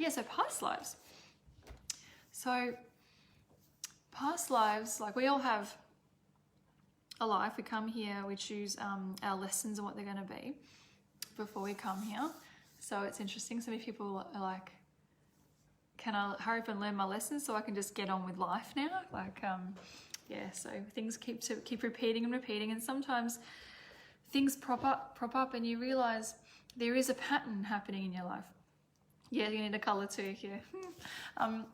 yeah, so past lives. So past lives, like we all have a life. We come here, we choose our lessons and what they're going to be before we come here. So it's interesting. So many people are like, can I hurry up and learn my lessons so I can just get on with life now? Like, yeah, so things keep repeating and repeating, and sometimes things prop up and you realize there is a pattern happening in your life. Yeah, you need a color too here.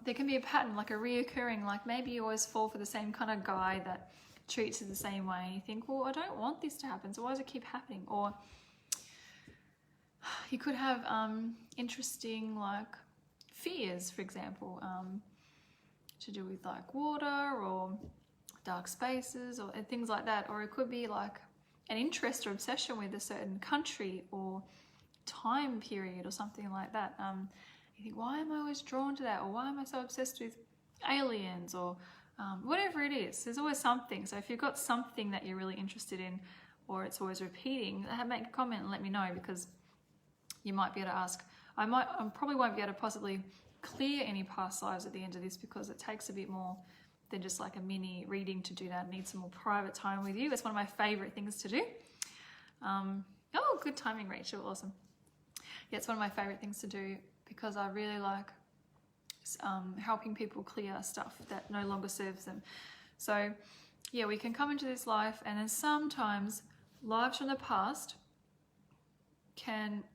There can be a pattern, like a reoccurring, like maybe you always fall for the same kind of guy that treats you the same way. And you think, well, I don't want this to happen, so why does it keep happening? Or you could have interesting like fears, for example, to do with like water or dark spaces or things like that. Or it could be like an interest or obsession with a certain country or time period or something like that. You think, why am I always drawn to that? Or why am I so obsessed with aliens? Or whatever it is, there's always something. So if you've got something that you're really interested in, or it's always repeating, make a comment and let me know, because you might be able to ask. I probably won't be able to possibly clear any past lives at the end of this, because it takes a bit more than just like a mini reading to do that. I need some more private time with you. It's one of my favorite things to do. Oh, good timing, Rachel. Awesome. Yeah, it's one of my favorite things to do, because I really like helping people clear stuff that no longer serves them. So yeah, we can come into this life, and then sometimes lives from the past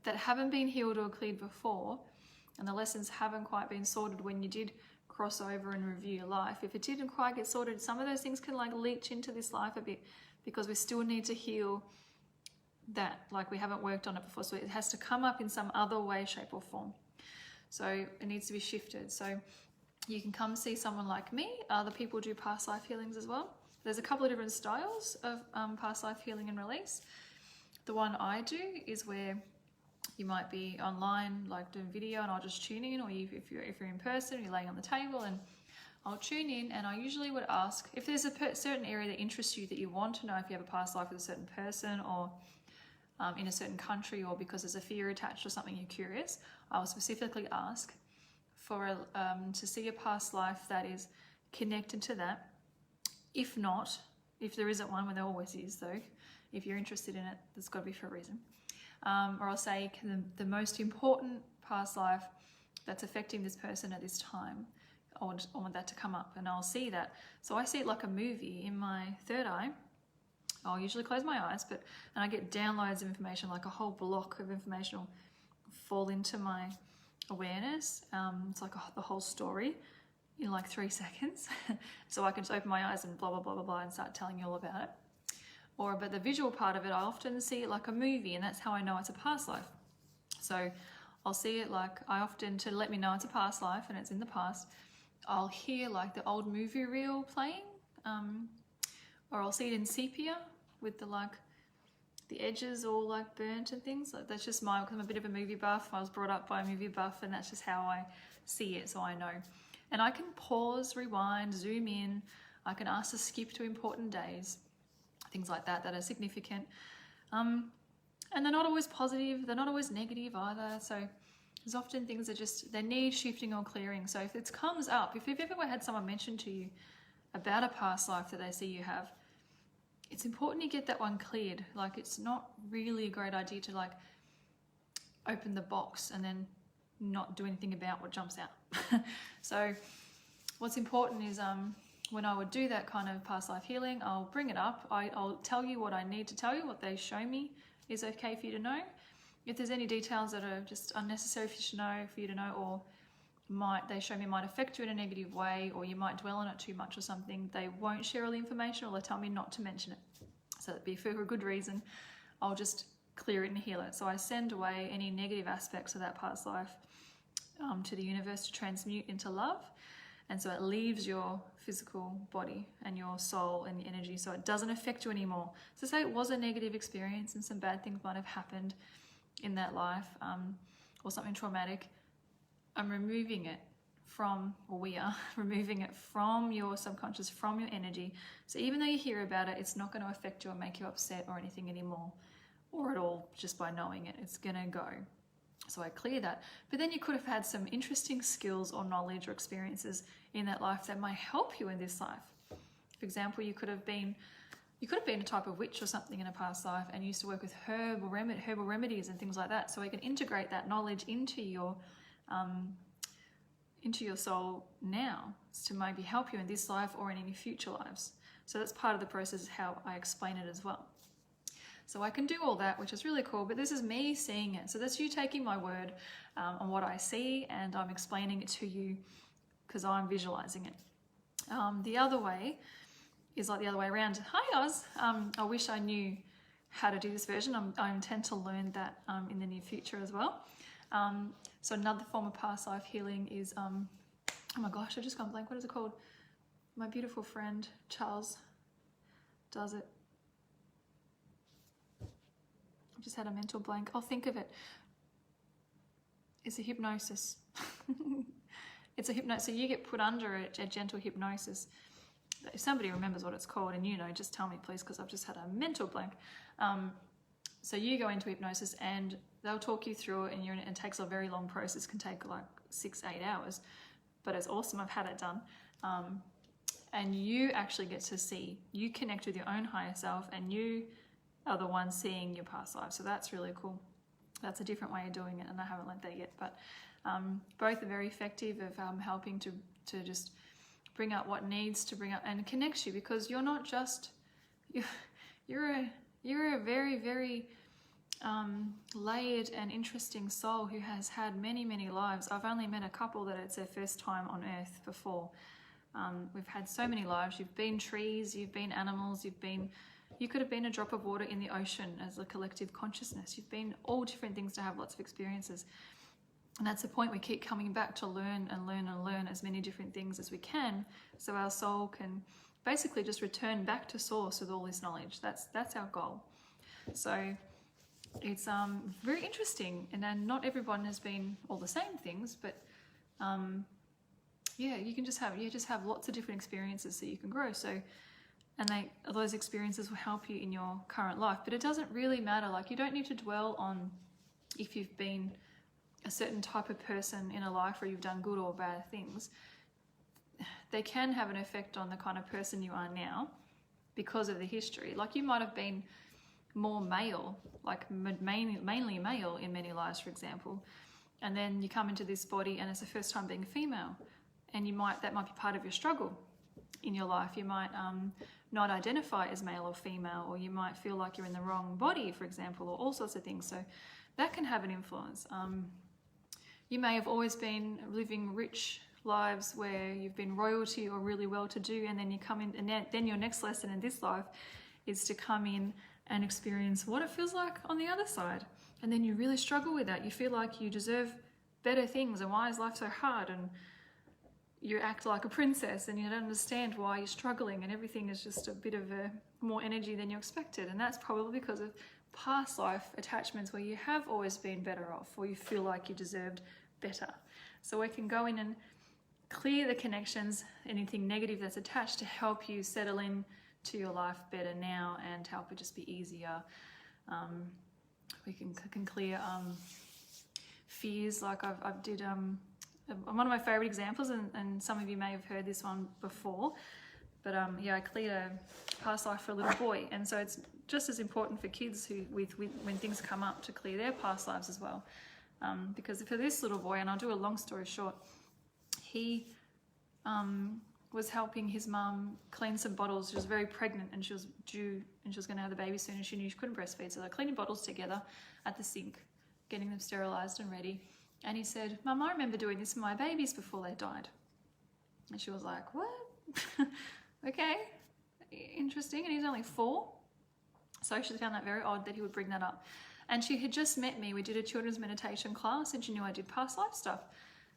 that haven't been healed or cleared before, and the lessons haven't quite been sorted when you did cross over and review your life. If it didn't quite get sorted, some of those things can like leach into this life a bit, because we still need to heal that, like we haven't worked on it before. So it has to come up in some other way, shape or form. So it needs to be shifted. So you can come see someone like me. Other people do past life healings as well. There's a couple of different styles of past life healing and release. The one I do is where you might be online, like doing video, and I'll just tune in, or if you're in person, you're laying on the table, and I'll tune in, and I usually would ask if there's a certain area that interests you, that you want to know if you have a past life with a certain person, or in a certain country, or because there's a fear attached or something you're curious. I'll specifically ask for to see a past life that is connected to that. If not, if there isn't one, when there always is though, if you're interested in it, there's got to be for a reason. Or I'll say the most important past life that's affecting this person at this time. I want that to come up, and I'll see that. So I see it like a movie in my third eye. I'll usually close my eyes, and I get downloads of information, like a whole block of information will fall into my awareness. It's like the whole story in like 3 seconds. So I can just open my eyes and blah, blah, blah, blah, blah, and start telling you all about it. But the visual part of it, I often see it like a movie, and that's how I know it's a past life. So I'll see it like, I often, to let me know it's a past life and it's in the past, I'll hear like the old movie reel playing, or I'll see it in sepia with the edges all like burnt and things. Like that's just because I'm a bit of a movie buff. I was brought up by a movie buff, and that's just how I see it, so I know. And I can pause, rewind, zoom in. I can ask to skip to important days, things like that are significant. And they're not always positive, they're not always negative either. So there's often things that they need shifting or clearing. So if it comes up, if you've ever had someone mention to you about a past life that they see you have, it's important you get that one cleared. Like it's not really a great idea to like open the box and then not do anything about what jumps out. So what's important is when I would do that kind of past life healing, I'll bring it up. I'll tell you what I need to tell you, what they show me is okay for you to know. If there's any details that are just unnecessary for you to know, or they show me might affect you in a negative way, or you might dwell on it too much or something, they won't share all the information, or they tell me not to mention it. So that'd be for a good reason. I'll just clear it and heal it. So I send away any negative aspects of that past life to the universe to transmute into love. And so it leaves your physical body and your soul and your energy, so it doesn't affect you anymore. So say it was a negative experience and some bad things might have happened in that life, or something traumatic. I'm removing it we are removing it from your subconscious, from your energy. So even though you hear about it, it's not going to affect you or make you upset or anything anymore, or at all, just by knowing it. It's going to go. So I clear that. But then you could have had some interesting skills or knowledge or experiences in that life that might help you in this life. For example, you could have been a type of witch or something in a past life and used to work with herbal remedies and things like that. So I can integrate that knowledge into your soul now to maybe help you in this life or in any future lives. So that's part of the process, how I explain it as well. So I can do all that, which is really cool, but this is me seeing it. So that's you taking my word on what I see, and I'm explaining it to you because I'm visualizing it. The other way is like the other way around. Hi Oz, I wish I knew how to do this version. I intend to learn that in the near future as well. So another form of past life healing is, oh my gosh, I just gone blank. What is it called? My beautiful friend Charles does it. I've just had a mental blank. I'll think of it. It's a hypnosis. It's a hypnosis. So you get put under a gentle hypnosis. If somebody remembers what it's called and just tell me please, because I've just had a mental blank. So you go into hypnosis and they'll talk you through it, and it takes a very long process. It can take like 6-8 hours, but it's awesome. I've had it done. And you actually get to see, you connect with your own higher self, and you are the one seeing your past life. So that's really cool. That's a different way of doing it, and I haven't learned that yet. But both are very effective of helping to just bring up what needs to bring up and connect you, because you're not just you're a very, very layered and interesting soul who has had many, many lives. I've only met a couple that it's their first time on earth before. We've had so many lives. You've been trees, you've been animals, you could have been a drop of water in the ocean as a collective consciousness. You've been all different things to have lots of experiences. And that's the point. We keep coming back to learn and learn and learn as many different things as we can, so our soul can basically just return back to source with all this knowledge. That's our goal. So it's very interesting, and then not everyone has been all the same things, but you can just have lots of different experiences so you can grow. So, and those experiences will help you in your current life. But it doesn't really matter. Like, you don't need to dwell on if you've been a certain type of person in a life or you've done good or bad things. They can have an effect on the kind of person you are now because of the history. Like, you might have been more male, like mainly male in many lives, for example, and then you come into this body and it's the first time being female, and that might be part of your struggle in your life. You might not identify as male or female, or you might feel like you're in the wrong body, for example, or all sorts of things. So that can have an influence. You may have always been living rich lives where you've been royalty or really well-to-do, and then you come in, and then your next lesson in this life is to come in and experience what it feels like on the other side. And then you really struggle with that. You feel like you deserve better things, and why is life so hard? And you act like a princess, and you don't understand why you're struggling, and everything is just a bit of more energy than you expected. And that's probably because of past life attachments where you have always been better off, or you feel like you deserved better. So we can go in and clear the connections, anything negative that's attached, to help you settle in to your life better now and help it just be easier. We can clear fears. Like I've did one of my favorite examples, and some of you may have heard this one before, but I cleared a past life for a little boy, and so it's just as important for kids when things come up to clear their past lives as well. Because for this little boy, and I'll do a long story short, he was helping his mum clean some bottles. She was very pregnant, and she was due, and she was going to have the baby soon, and she knew she couldn't breastfeed. So they're cleaning bottles together at the sink, getting them sterilised and ready. And he said, "Mum, I remember doing this for my babies before they died." And she was like, "What?" Okay, interesting. And he's only 4. So she found that very odd that he would bring that up. And she had just met me. We did a children's meditation class, and she knew I did past life stuff.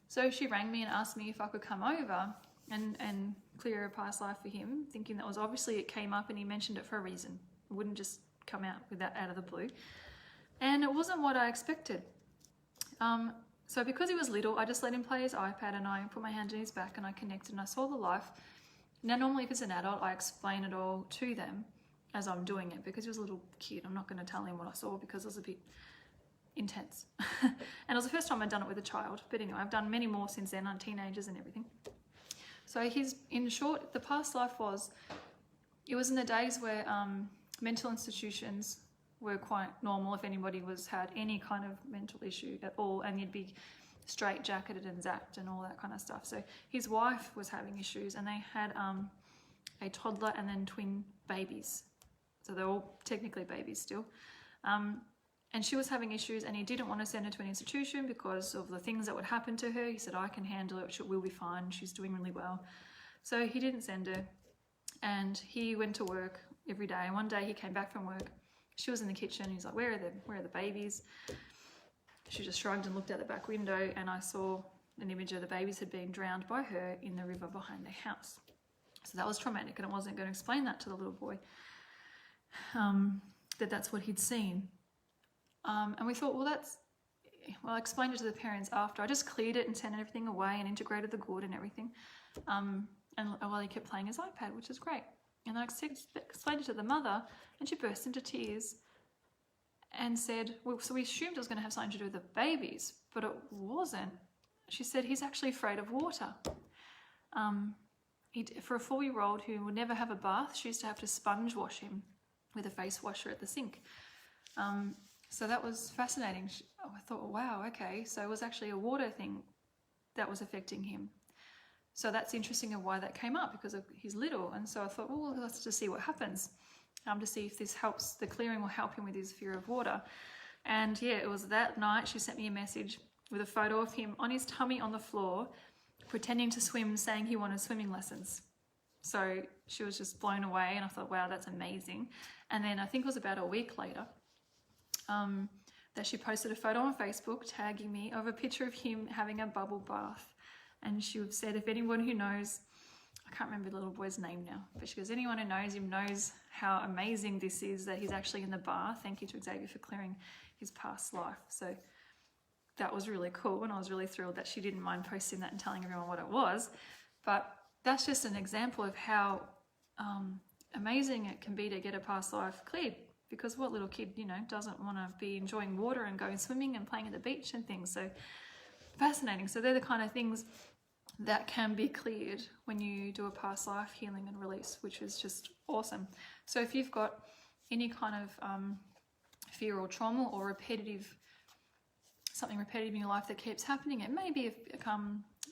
So she rang me and asked me if I could come over and clear a past life for him, thinking that was obviously it came up and he mentioned it for a reason. It wouldn't just come out with that out of the blue. And it wasn't what I expected. So because he was little, I just let him play his iPad, and I put my hand in his back and I connected and I saw the life. Now, normally if it's an adult, I explain it all to them as I'm doing it, because he was a little kid. I'm not going to tell him what I saw because it was a bit intense. And it was the first time I'd done it with a child. But anyway, I've done many more since then on teenagers and everything. So in short, the past life it was in the days where mental institutions were quite normal if anybody had any kind of mental issue at all, and you'd be straight jacketed and zapped and all that kind of stuff. So his wife was having issues, and they had a toddler and then twin babies. So they're all technically babies still. And she was having issues, and he didn't want to send her to an institution because of the things that would happen to her. He said, I can handle it, we'll be fine, she's doing really well. So he didn't send her, and he went to work every day. And one day he came back from work, she was in the kitchen, he's like, where are the babies? She just shrugged and looked out the back window, and I saw an image of the babies had been drowned by her in the river behind their house. So that was traumatic, and I wasn't going to explain that to the little boy, that's what he'd seen. And we thought, well, I explained it to the parents after. I just cleared it and sent everything away and integrated the good and everything. And while he kept playing his iPad, which is great. And I explained it to the mother, and she burst into tears and said, well, so we assumed it was going to have something to do with the babies, but it wasn't. She said, he's actually afraid of water. For a 4-year-old who would never have a bath, she used to have to sponge wash him with a face washer at the sink. So that was fascinating. I thought, wow, okay, so it was actually a water thing that was affecting him. So that's interesting of why that came up, because he's little. And so I thought, well, let's just see what happens, to see if this helps, the clearing will help him with his fear of water. And yeah, it was that night she sent me a message with a photo of him on his tummy on the floor, pretending to swim, saying he wanted swimming lessons. So she was just blown away, and I thought, wow, that's amazing. And then I think it was about a week later that she posted a photo on Facebook tagging me of a picture of him having a bubble bath. And she said, if anyone who knows, I can't remember the little boy's name now, but she goes, anyone who knows him knows how amazing this is, that he's actually in the bath. Thank you to Xavier for clearing his past life. So that was really cool, and I was really thrilled that she didn't mind posting that and telling everyone what it was. But that's just an example of how amazing it can be to get a past life cleared, because what little kid, doesn't want to be enjoying water and going swimming and playing at the beach and things. So fascinating. So they're the kind of things that can be cleared when you do a past life healing and release, which is just awesome. So if you've got any kind of fear or trauma or something repetitive in your life that keeps happening, it may be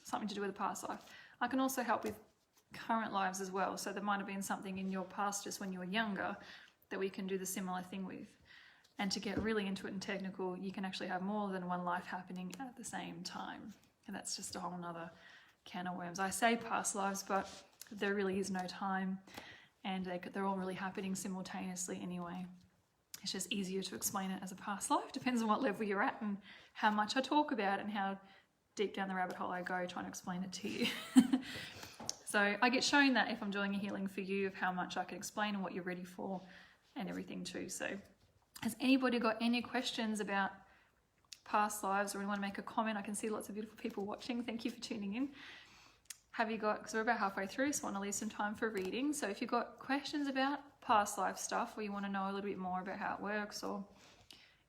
something to do with a past life. I can also help with current lives as well. So there might have been something in your past just when you were younger that we can do the similar thing with. And to get really into it and technical, you can actually have more than one life happening at the same time. And that's just a whole nother can of worms. I say past lives, but there really is no time, and they're all really happening simultaneously anyway. It's just easier to explain it as a past life. Depends on what level you're at and how much I talk about and how deep down the rabbit hole I go trying to explain it to you. So I get shown that if I'm doing a healing for you, of how much I can explain and what you're ready for and everything too. So has anybody got any questions about past lives, or you want to make a comment? I can see lots of beautiful people watching. Thank you for tuning in. Have you got, because we're about halfway through, so I want to leave some time for reading. So if you've got questions about past life stuff, or you want to know a little bit more about how it works, or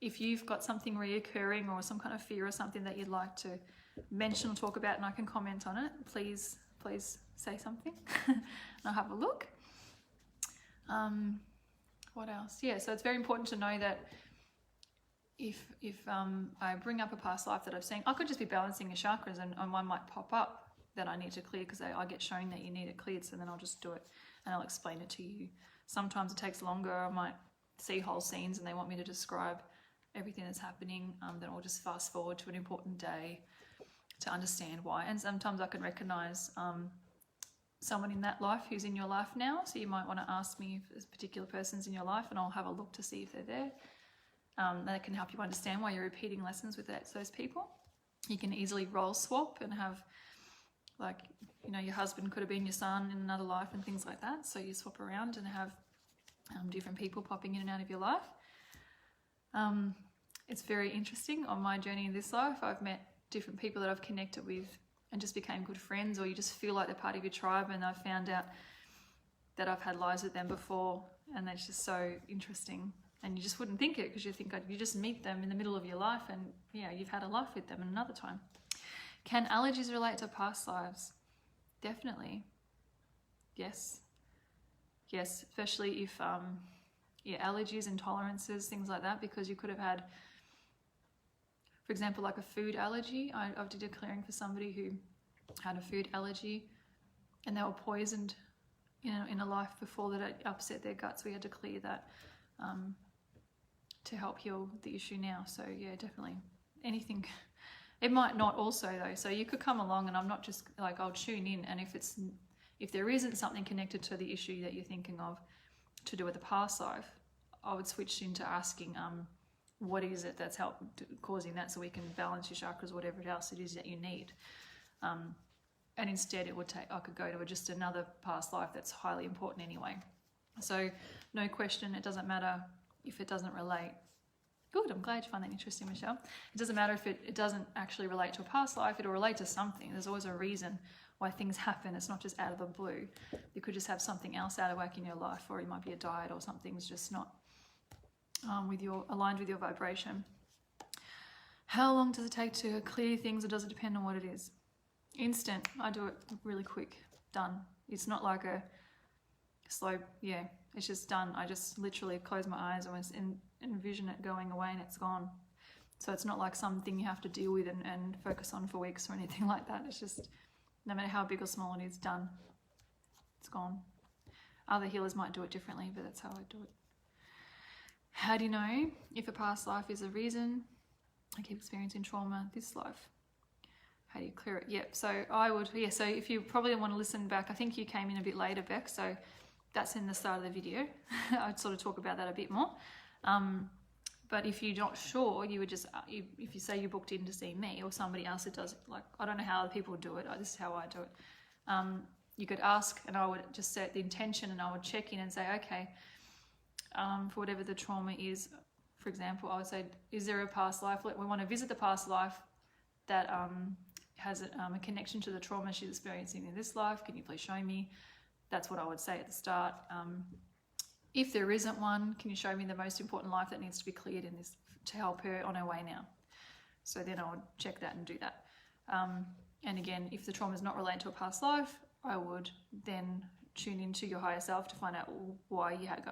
if you've got something reoccurring or some kind of fear or something that you'd like to mention or talk about and I can comment on it, please say something and I'll have a look. What else? Yeah, so it's very important to know that if I bring up a past life that I've seen, I could just be balancing your chakras and one might pop up that I need to clear, because I get shown that you need it cleared, so then I'll just do it and I'll explain it to you. Sometimes it takes longer. I might see whole scenes and they want me to describe everything that's happening, then I'll just fast forward to an important day to understand why. And sometimes I can recognize someone in that life who's in your life now, so you might want to ask me if there's particular persons in your life, and I'll have a look to see if they're there. That can help you understand why you're repeating lessons with those people. You can easily role swap and have, like, your husband could have been your son in another life and things like that. So you swap around and have different people popping in and out of your life. It's very interesting. On my journey in this life, I've met different people that I've connected with and just became good friends, or you just feel like they're part of your tribe, and I've found out that I've had lives with them before, and that's just so interesting. And you just wouldn't think it, because you think you just meet them in the middle of your life and yeah, you've had a life with them another time. Can allergies relate to past lives? Definitely. Yes. Yes, especially if, allergies, intolerances, things like that, because you could have had, for example, like a food allergy. I did a clearing for somebody who had a food allergy and they were poisoned in a life before that it upset their guts. We had to clear that to help heal the issue now. So yeah, definitely anything. It might not also though. So you could come along and I'm not just like, I'll tune in, and if there isn't something connected to the issue that you're thinking of to do with the past life, I would switch into asking what is it that's causing that, so we can balance your chakras, whatever else it is that you need. And instead I could go to just another past life that's highly important anyway. So no question, it doesn't matter if it doesn't relate. Good, I'm glad you find that interesting, Michelle. It doesn't matter if it doesn't actually relate to a past life, it'll relate to something. There's always a reason why things happen. It's not just out of the blue. You could just have something else out of whack in your life, or it might be a diet or something's just not aligned with your vibration. How long does it take to clear things, or does it depend on what it is? Instant. I do it really quick. Done. It's not like a slow, it's just done. I just literally close my eyes and envision it going away and it's gone. So it's not like something you have to deal with and focus on for weeks or anything like that. It's just, no matter how big or small it is, done. It's gone. Other healers might do it differently, but that's how I do it. How do you know if a past life is a reason I keep experiencing trauma this life? How do you clear it? Yep, so I would, so if you probably want to listen back, I think you came in a bit later, Beck, so that's in the start of the video. I'd sort of talk about that a bit more. But if you're not sure, you would just, if you say you booked in to see me or somebody else that does it, like, I don't know how other people do it, this is how I do it. You could ask, and I would just set the intention, and I would check in and say, okay, for whatever the trauma is, for example, I would say, is there a past life? We want to visit the past life that has a connection to the trauma she's experiencing in this life. Can you please show me? That's what I would say at the start. If there isn't one, can you show me the most important life that needs to be cleared in this to help her on her way now? So then I would check that and do that. And again, if the trauma is not related to a past life, I would then tune into your higher self to find out why you had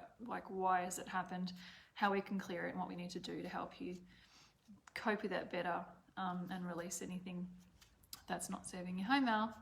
why has it happened, how we can clear it, and what we need to do to help you cope with that better, and release anything that's not serving you. Hi Mel.